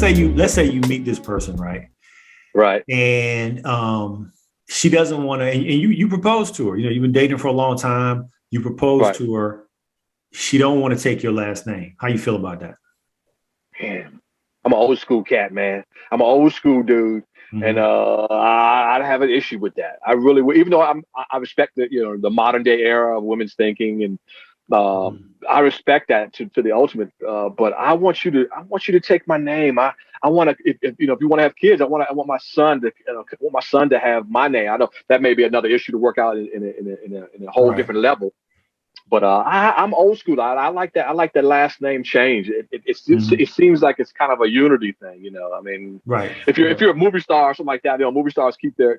let's say you meet this person, right? Right. And she doesn't want to, and you propose to her. You've been dating for a long time. You propose Right. to her. She don't want to take your last name. How you feel about that? Man, I'm an old school cat, man. I'm an old school dude, and Mm-hmm. I have an issue with that. I really would, even though I respect the modern day era of women's thinking, and I respect that to the ultimate. But I want you to take my name. I want to if you want to have kids, I want my son to have my name. I know that may be another issue to work out in a whole Right. different level. But I'm old school. I like that. I like that last name change. Mm-hmm. It seems like it's kind of a unity thing. I mean, Right. if you're a movie star or something like that, movie stars keep their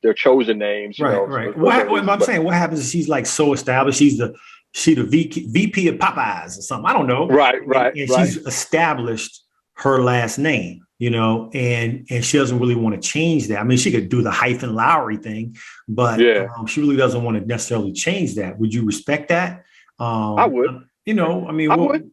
their chosen names. Right. For, Right. for certain What reasons. I'm But saying, what happens is she's like so established. She the VP of Popeyes or something. I don't know. right, And, right, and right. she's established her last name, and she doesn't really want to change that. I mean, she could do the hyphen Lowry thing, but Yeah, she really doesn't want to necessarily change that. Would you respect that? I would. I mean, I well, would.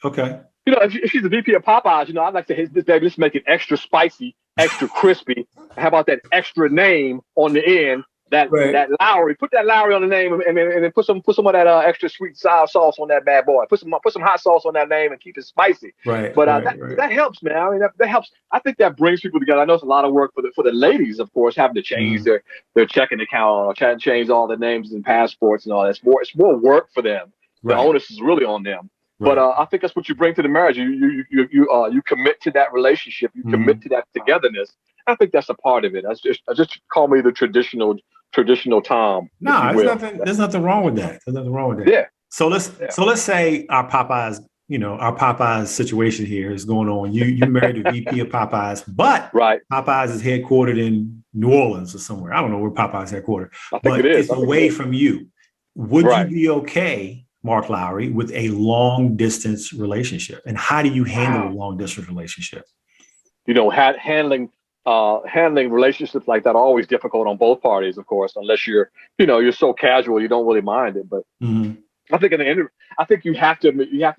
okay. If she's the VP of Popeyes, I'd like to hit this baby. Let's make it extra spicy, extra crispy. How about that extra name on the end? That Right. Lowry. Put that Lowry on the name, and then put some of that extra sweet sour sauce on that bad boy. Put some hot sauce on that name and keep it spicy. Right. But Right. that Right. that helps, man. I mean, that helps. I think that brings people together. I know it's a lot of work for the ladies, of course, having to change Mm-hmm. their checking account or trying to change all the names and passports and all that. It's more work for them. The Right. onus is really on them. But Right. I think that's what you bring to the marriage. You commit to that relationship. You commit Mm-hmm. to that togetherness. I think that's a part of it. I just call me the traditional Tom, if you No, there's will. nothing. There's nothing wrong with that. There's nothing wrong with that. Yeah, So let's yeah. so let's say our Popeyes situation here is going on. You married a VP of Popeyes, but Right. Popeyes is headquartered in New Orleans or somewhere. I don't know where Popeyes is headquartered, I think it but is. it's I think it away is. from you. Would you Right. be okay, Mark Lowry, with a long distance relationship? And how do you handle a Wow. long distance relationship? Handling relationships like that are always difficult on both parties, of course, unless you're so casual you don't really mind it. But Mm-hmm. I think in the end, I think you have to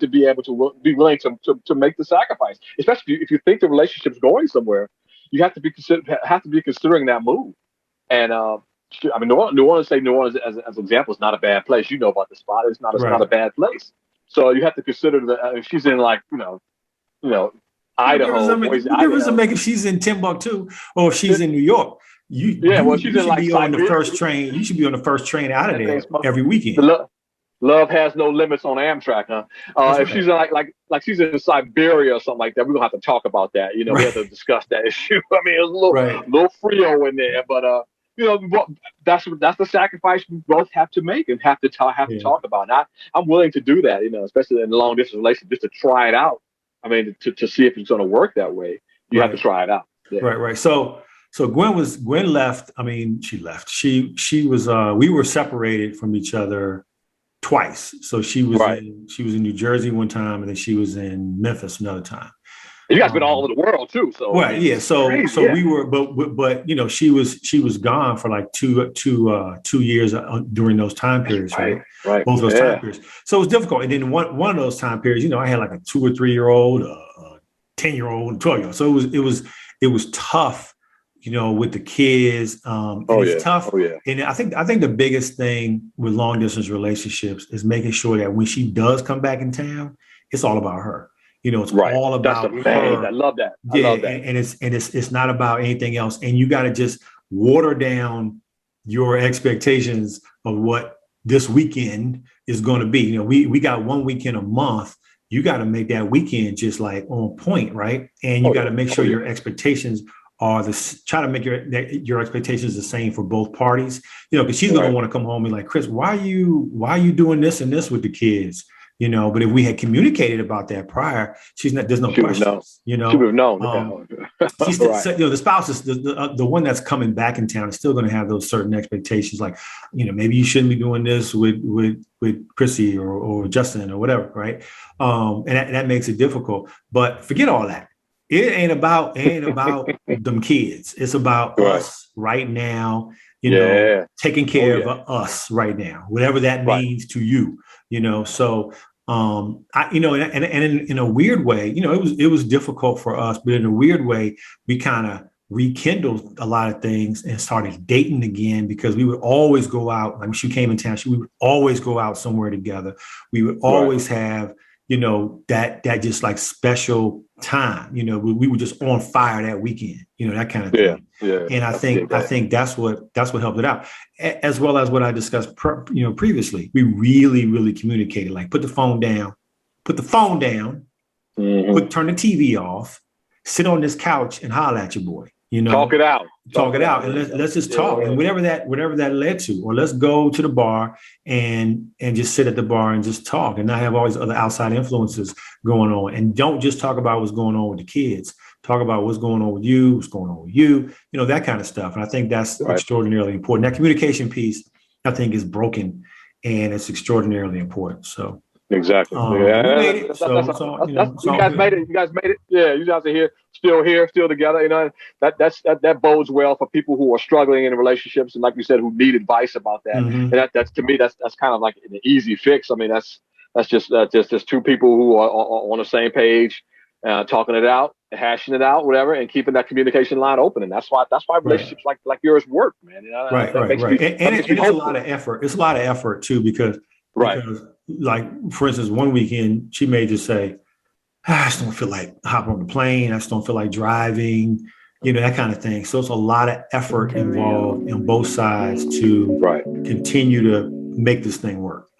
be able to be willing to make the sacrifice, especially if you think the relationship's going somewhere. You have to be considering that move. And I mean, New Orleans as an example is not a bad place. You know about the spot. It's not a Right. bad place. So you have to consider that if she's in like you know What difference Idaho, does it Boise, it Idaho. make if she's in Timbuktu or if she's It, in New York? You yeah, well, you she's you in should like be on the Siberia. first train. You should be on the first train out of That thing's there every the weekend. love has no limits on Amtrak, huh? That's If right. she's in like she's in Siberia or something like that, we're gonna have to talk about that. We have Right. to discuss that issue. I mean, there's a little Right. little Frio in there, but that's the sacrifice we both have to make and have to Yeah. talk about. And I'm willing to do that, especially in a long distance relationship, just to try it out. I mean, to see if it's going to work that way, you have to Right. try it out. Yeah. Right. Right. So Gwen left. I mean, she left. She was we were separated from each other twice. So Right. she was in New Jersey one time and then she was in Memphis another time. And you guys been all Um, over the world too, so I Well, mean, yeah. it's So crazy. Yeah. we were, but she was gone for like 2 years during those time periods, Right. right? Right. Both of those time Yeah. periods. So it was difficult. And then one of those time periods, I had like a 2 or 3 year old, a 10-year-old, and 12-year-old. So it was tough, with the kids, and Oh it's yeah. tough. Oh yeah. And I think the biggest thing with long distance relationships is making sure that when she does come back in town, it's all about her. It's Right. all That's about amazing. I her. love that. I Yeah, love that. and it's not about anything else. And you got to just water down your expectations of what this weekend is going to be. We got one weekend a month. You got to make that weekend just like on point, right? And you Oh got to yeah. make Oh sure yeah. your expectations are try to make your expectations the same for both parties. Because she's going to Right. want to come home and be like, Chris, why are you doing this and this with the kids? But if we had communicated about that prior, there's no She would have known. questions, She would have known. um, Yeah. she's Right. the spouse is the one that's coming back in town is still going to have those certain expectations, like maybe you shouldn't be doing this with Chrissy or Justin or whatever, right? And that makes it difficult. But forget all that. It ain't about them kids. It's about Right. us right now. Yeah. Taking Oh care of yeah. us right now, whatever that Right. means to you. So And in a weird way, it was difficult for us, but in a weird way, we kind of rekindled a lot of things and started dating again because we would always go out. I mean, she came in town. We would always go out somewhere together. We would always have, that just like special time. We were just on fire that weekend. That kind of thing. Yeah. And I think that's what helped it out, as well as what I discussed, previously. We really, really communicated. Like, put the phone down, Mm-hmm. turn the TV off, sit on this couch and holler at your boy. Talk it out. And let's just talk. And whatever that led to, or let's go to the bar and just sit at the bar and just talk, and not have all these other outside influences going on. And don't just talk about what's going on with the kids. Talk about what's going on with you, that kind of stuff. And I think that's extraordinarily important. That communication piece, I think, is broken, and it's extraordinarily important. So. Exactly. You guys made it. Yeah, you guys are here, still together. That bodes well for people who are struggling in relationships, and like you said, who need advice about that. Mm-hmm. And that's to me, that's kind of like an easy fix. I mean, that's just two people who are on the same page, talking it out, hashing it out, whatever, and keeping that communication line open. And that's why relationships like yours work, man. Right. And it's a lot of effort. It's a lot of effort too, because like, for instance, one weekend she may just say, I just don't feel like hopping on the plane. I just don't feel like driving, that kind of thing. So it's a lot of effort involved in both sides to continue to make this thing work.